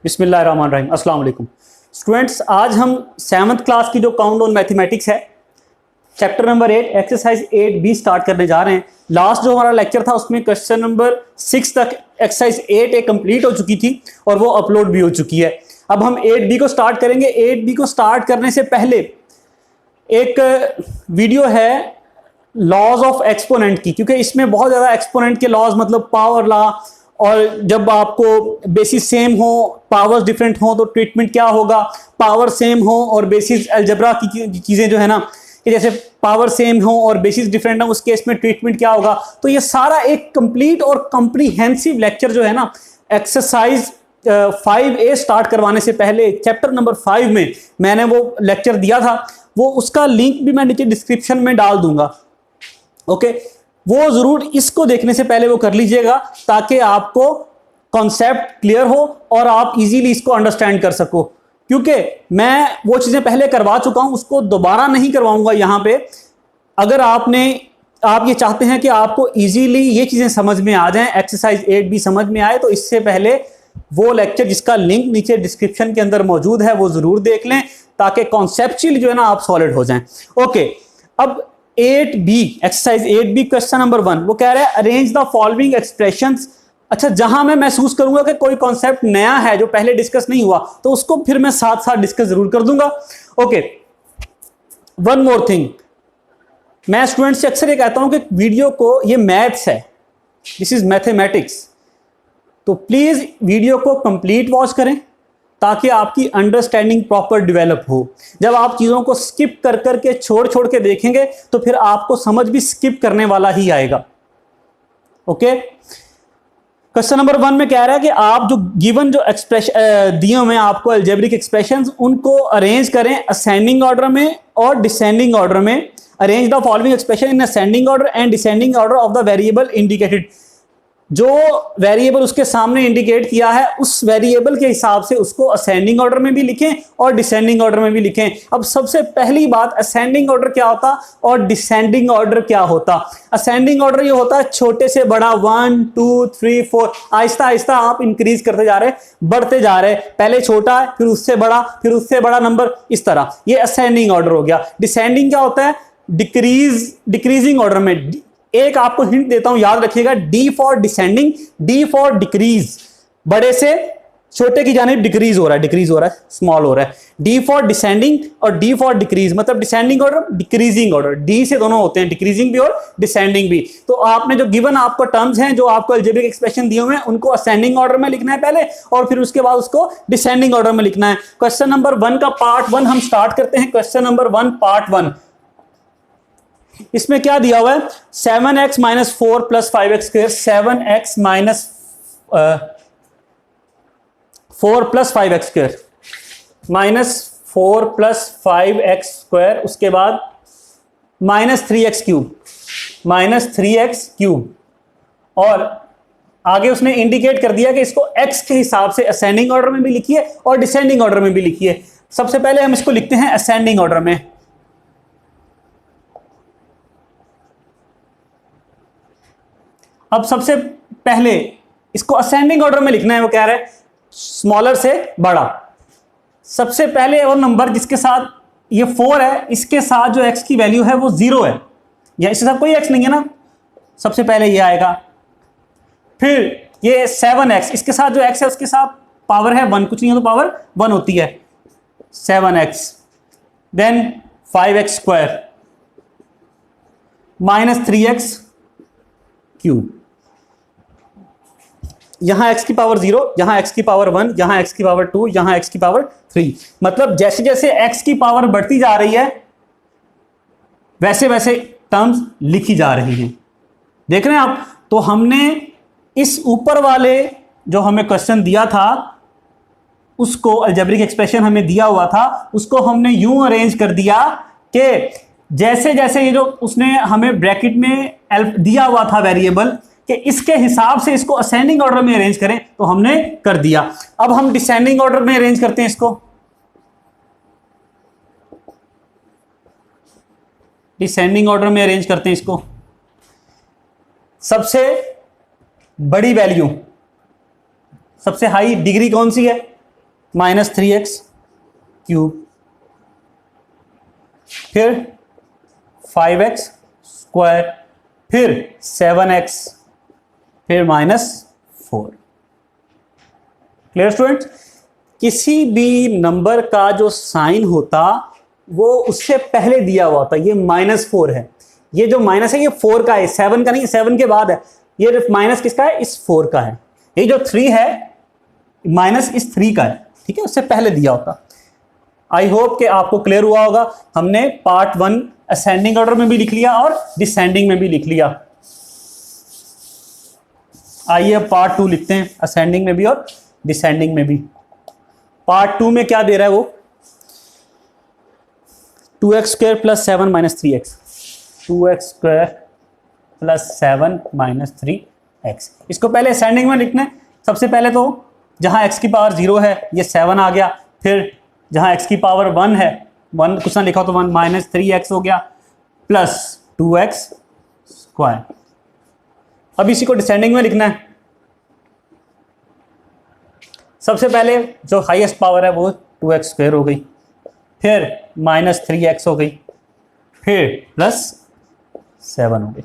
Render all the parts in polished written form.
बिस्मिल्लाहिर्रहमानिर्रहीम। अस्सलाम वालेकुम स्टूडेंट्स, आज हम 7th क्लास की जो काउंट ऑन मैथमेटिक्स है chapter number 8 exercise 8B start करने जा रहे हैं। लास्ट जो हमारा लेक्चर था उसमें क्वेश्चन नंबर 6 तक एक्सरसाइज 8A कंप्लीट हो चुकी थी और वो अपलोड भी हो चुकी है। अब हम 8B को स्टार्ट करेंगे। 8B को स्टार्ट करने से पहले एक वीडियो है लॉज ऑफ एक्सपोनेंट की, क्योंकि इसमें बहुत ज़्यादा एक्सपोनेंट के लॉज मतलब पावर लॉ, और जब आपको बेसिस सेम हो पावर्स डिफरेंट हो तो ट्रीटमेंट क्या होगा, पावर सेम हो और बेसिस अलजेब्रा की चीज़ें जो है ना कि जैसे पावर सेम हो और बेसिस डिफरेंट हो उस केस में ट्रीटमेंट क्या होगा। तो ये सारा एक कंप्लीट और कॉम्प्रिहेंसिव लेक्चर जो है ना एक्सरसाइज 5A स्टार्ट करवाने से पहले चैप्टर नंबर 5 में मैंने वो लेक्चर दिया था, वो उसका लिंक भी मैं नीचे डिस्क्रिप्शन में डाल दूंगा। ओके, वो जरूर इसको देखने से पहले वो कर लीजिएगा ताकि आपको कॉन्सेप्ट क्लियर हो और आप इजीली इसको अंडरस्टैंड कर सको, क्योंकि मैं वो चीजें पहले करवा चुका हूं, उसको दोबारा नहीं करवाऊंगा यहां पे। अगर आप ये चाहते हैं कि आपको इजीली ये चीजें समझ में आ जाएं, एक्सरसाइज 8B समझ में आए, तो इससे पहले वो लेक्चर जिसका लिंक नीचे डिस्क्रिप्शन के अंदर मौजूद है वो जरूर देख लें ताकि कॉन्सेप्चुअली जो है ना आप सॉलिड हो जाएं। ओके, अब 8B exercise 8B question number 1 वो कह रहा है अरेंज द फॉलोइंग एक्सप्रेशंस। अच्छा, जहां मैं महसूस करूंगा कि कोई कॉन्सेप्ट नया है जो पहले डिस्कस नहीं हुआ तो उसको फिर मैं साथ साथ डिस्कस जरूर कर दूंगा। ओके, वन मोर थिंग, मैं स्टूडेंट से अक्सर ये कहता हूं कि वीडियो को, ये मैथ्स है, दिस इज मैथमेटिक्स, तो प्लीज वीडियो को कंप्लीट वॉच करें ताकि आपकी अंडरस्टैंडिंग प्रॉपर डेवलप हो। जब आप चीज़ों को स्किप कर करके छोड़ के देखेंगे तो फिर आपको समझ भी स्किप करने वाला ही आएगा। ओके, क्वेश्चन नंबर 1 में कह रहा है कि आप जो गिवन जो एक्सप्रेशन दिए हुए हैं आपको अलजेब्रिक एक्सप्रेशंस, उनको अरेंज करें असेंडिंग ऑर्डर में और डिसेंडिंग ऑर्डर में। Arrange the following expression in ascending order and descending order of the variable indicated. जो वेरिएबल उसके सामने इंडिकेट किया है उस वेरिएबल के हिसाब से उसको असेंडिंग ऑर्डर में भी लिखें और डिसेंडिंग ऑर्डर में भी लिखें। अब सबसे पहली बात, असेंडिंग ऑर्डर क्या होता और डिसेंडिंग ऑर्डर क्या होता। असेंडिंग ऑर्डर ये होता है छोटे से बड़ा, 1 2 3 4, आहिस्ता आहिस्ता आप इंक्रीज करते जा रहे, बढ़ते जा रहे, पहले छोटा है फिर उससे बड़ा फिर उससे बड़ा नंबर, इस तरह ये असेंडिंग ऑर्डर हो गया। डिसेंडिंग क्या होता है, डिक्रीजिंग ऑर्डर में। एक आपको हिंट देता हूं, याद रखिएगा, D for descending, D for decrease, बड़े से छोटे की जानिब डिक्रीज हो रहा है, स्मॉल हो रहा है। डी फॉर डिसेंडिंग और डी फॉर डिक्रीज, मतलब descending order decreasing order, D से दोनों होते हैं, डिक्रीजिंग भी और डिसेंडिंग भी। तो आपने जो गिवन आपको टर्म्स हैं, जो आपको अलजेब्रिक एक्सप्रेशन दिए हुए हैं, उनको असेंडिंग ऑर्डर में लिखना है पहले और फिर उसके बाद उसको डिसेंडिंग ऑर्डर में लिखना है। क्वेश्चन नंबर 1 का पार्ट 1 हम स्टार्ट करते हैं। क्वेश्चन नंबर 1 पार्ट 1, इसमें क्या दिया हुआ है, 7x minus 4 plus 5x square, 7x minus 4 plus 5x square minus 4 plus 5x square, उसके बाद माइनस 3x क्यूब, और आगे उसने इंडिकेट कर दिया कि इसको x के हिसाब से असेंडिंग ऑर्डर में भी लिखिए और डिसेंडिंग ऑर्डर में भी लिखिए। सबसे पहले हम इसको लिखते हैं असेंडिंग ऑर्डर में। अब सबसे पहले इसको असेंडिंग ऑर्डर में लिखना है, वो कह रहा है स्मॉलर से बड़ा। सबसे पहले वो नंबर जिसके साथ ये 4 है, इसके साथ जो x की वैल्यू है वो 0 है, या इसके साथ कोई x नहीं है ना, सबसे पहले ये आएगा। फिर ये 7x, इसके साथ जो x है उसके साथ पावर है 1, कुछ नहीं है तो पावर 1 होती है, 7x। Then 5x square minus 3x cube, यहां x की पावर 0, यहां x की पावर 1, यहां x की पावर 2, यहां x की पावर 3। मतलब जैसे जैसे x की पावर बढ़ती जा रही है वैसे वैसे टर्म्स लिखी जा रही हैं। देख रहे हैं आप। तो हमने इस ऊपर वाले जो हमें क्वेश्चन दिया था उसको, अलजेब्रिक एक्सप्रेशन हमें दिया हुआ था, उसको हमने यूं अरेंज कर दिया कि जैसे जैसे ये जो उसने हमें ब्रैकेट में दिया हुआ था वेरिएबल कि इसके हिसाब से इसको असेंडिंग ऑर्डर में अरेंज करें, तो हमने कर दिया। अब हम डिसेंडिंग ऑर्डर में अरेंज करते हैं इसको। डिसेंडिंग ऑर्डर में अरेंज करते हैं इसको। सबसे बड़ी वैल्यू, सबसे हाई डिग्री कौन सी है, माइनस 3x क्यूब, फिर 5x स्क्वायर, फिर 7x, फिर -4। Clear student? किसी भी नंबर का जो साइन होता वो उससे पहले दिया हुआ होता। ये -4 है, ये जो माइनस है ये 4 का है, 7 का नहीं, 7 के बाद है। ये माइनस किसका है? इस 4 का है। ये जो 3 है माइनस इस 3 का है, ठीक है, उससे पहले दिया होता। आई होप कि आपको क्लियर हुआ होगा। हमने पार्ट 1 असेंडिंग ऑर्डर में भी लिख लिया और डिसेंडिंग में भी लिख लिया। आइए अब पार्ट 2 लिखते हैं, असेंडिंग में भी और डिसेंडिंग में भी। पार्ट 2 में क्या दे रहा है वो? 2x square plus 7 minus 3x, 2x square plus 7 minus 3x। इसको पहले असेंडिंग में लिखना है। सबसे पहले तो जहां x की पावर 0 है ये 7 आ गया, फिर जहां x की पावर 1 है, 1 कुछ ना लिखा तो 1 माइनस 3x हो गया, प्लस 2x स्क्वायर। अब इसी को डिसेंडिंग में लिखना है। सबसे पहले जो हाईएस्ट पावर है वो 2x स्क्वायर हो गई, फिर माइनस 3x हो गई, फिर प्लस 7 हो गई।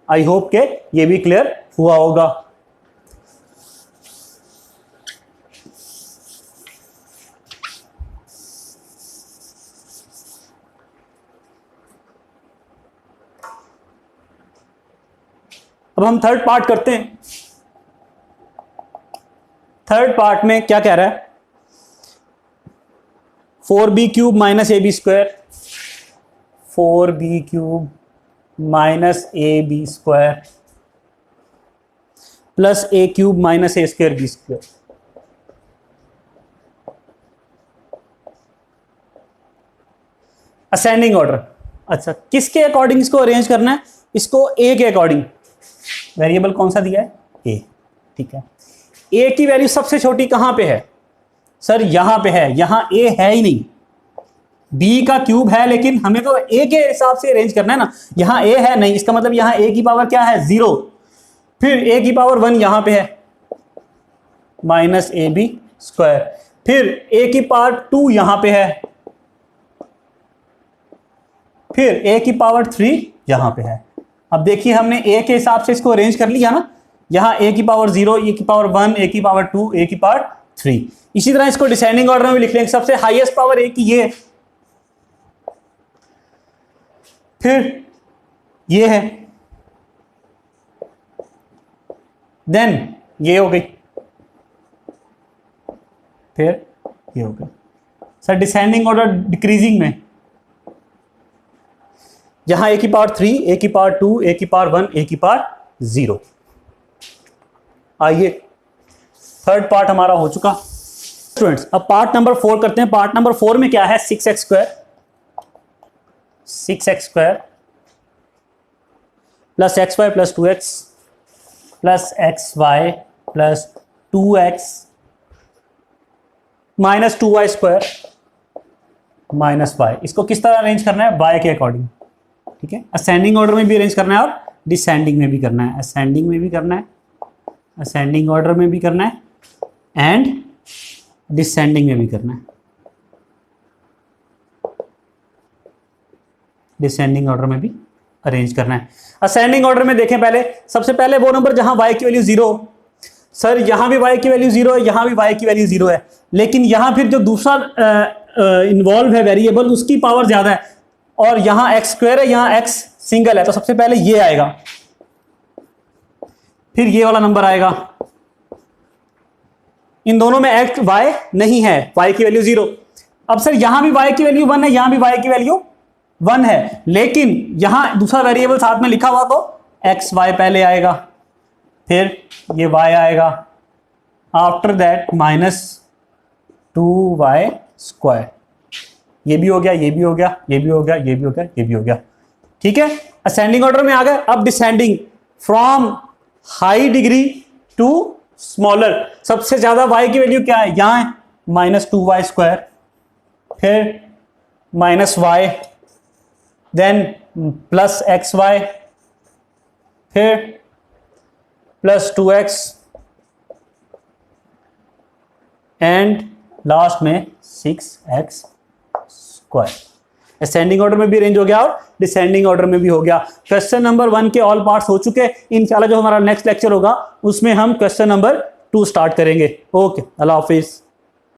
आई होप के ये भी क्लियर हुआ होगा। अब हम थर्ड पार्ट करते हैं। थर्ड पार्ट में क्या कह रहा है? 4b cube minus A B square, 4b cube minus A B square plus A cube minus A square B square. Ascending order. अच्छा, किसके अकॉर्डिंग इसको अरेंज करना है? इसको ए के अकॉर्डिंग। वेरिएबल कौन सा दिया है? ए, ठीक है। ए की वैल्यू सबसे छोटी कहां पे है? सर यहां पे है, यहां ए है ही नहीं। बी का क्यूब है लेकिन हमें तो ए के हिसाब से अरेंज करना है ना। यहां ए है नहीं, इसका मतलब यहां ए की पावर क्या है? 0। फिर ए की पावर 1 यहां पे है, माइनस ए बी स्क्वायर। फिर ए की पावर 2 यहां पे है, फिर ए की पावर 3 यहां पे है। अब देखिए हमने ए के हिसाब से इसको अरेंज कर लिया ना। यहां ए की पावर 0, ए की पावर 1, ए की पावर 2, ए की पावर 3। इसी तरह इसको डिसेंडिंग ऑर्डर में भी लिख लेंगे। सबसे हाईएस्ट पावर ए की ये, फिर ये है, देन ये हो गई, फिर ये हो गई। सर डिसेंडिंग ऑर्डर डिक्रीजिंग में यहां ए की पावर 3, ए की पावर 2, ए की पावर 1, ए की पावर 0। आइए थर्ड पार्ट हमारा हो चुका स्टूडेंट्स। अब पार्ट नंबर 4 करते हैं। पार्ट नंबर 4 में क्या है? 6x square, 6x square plus X Y plus 2x plus X Y plus 2x minus 2y square minus y। इसको किस तरह अरेंज करना है? y के अकॉर्डिंग, ठीक है। असेंडिंग ऑर्डर में भी अरेंज करना है और डिसेंडिंग में भी करना है। असेंडिंग में भी करना है, असेंडिंग ऑर्डर में भी करना है एंड डिसेंडिंग में भी करना है, डिसेंडिंग ऑर्डर में भी अरेंज करना है। असेंडिंग ऑर्डर में देखें पहले, सबसे पहले वो नंबर जहां y की वैल्यू 0। सर यहां भी y की वैल्यू 0 है, यहां भी y की वैल्यू 0 है, लेकिन यहां फिर जो दूसरा इन्वॉल्व है वेरिएबल उसकी पावर ज्यादा है, और यहां x स्क्वायर है, यहां x सिंगल है। तो सबसे पहले ये आएगा, फिर ये वाला नंबर आएगा। इन दोनों में x y नहीं है, y की वैल्यू 0। अब सर यहां भी y की वैल्यू 1 है, यहां भी y की वैल्यू 1 है, लेकिन यहां दूसरा वेरिएबल साथ में लिखा हुआ तो x y पहले आएगा, फिर ये y आएगा, after that minus 2y square. ये भी हो गया, ये भी हो गया, ये भी हो गया, ये भी हो गया, ये भी हो गया, ठीक है। असेंडिंग ऑर्डर में आ गए। अब descending, from high degree to smaller. सबसे ज्यादा y की वैल्यू क्या है? यहां है माइनस 2y स्क्वायर, फिर minus y, then plus X Y, फिर प्लस 2x एंड लास्ट में 6x स्क्वायर। असेंडिंग ऑर्डर में भी अरेंज हो गया और डिसेंडिंग ऑर्डर में भी हो गया। क्वेश्चन नंबर 1 के ऑल पार्ट्स हो चुके। इंशाल्लाह जो हमारा नेक्स्ट लेक्चर होगा उसमें हम क्वेश्चन नंबर 2 स्टार्ट करेंगे। ओके, अल्लाह हाफिज।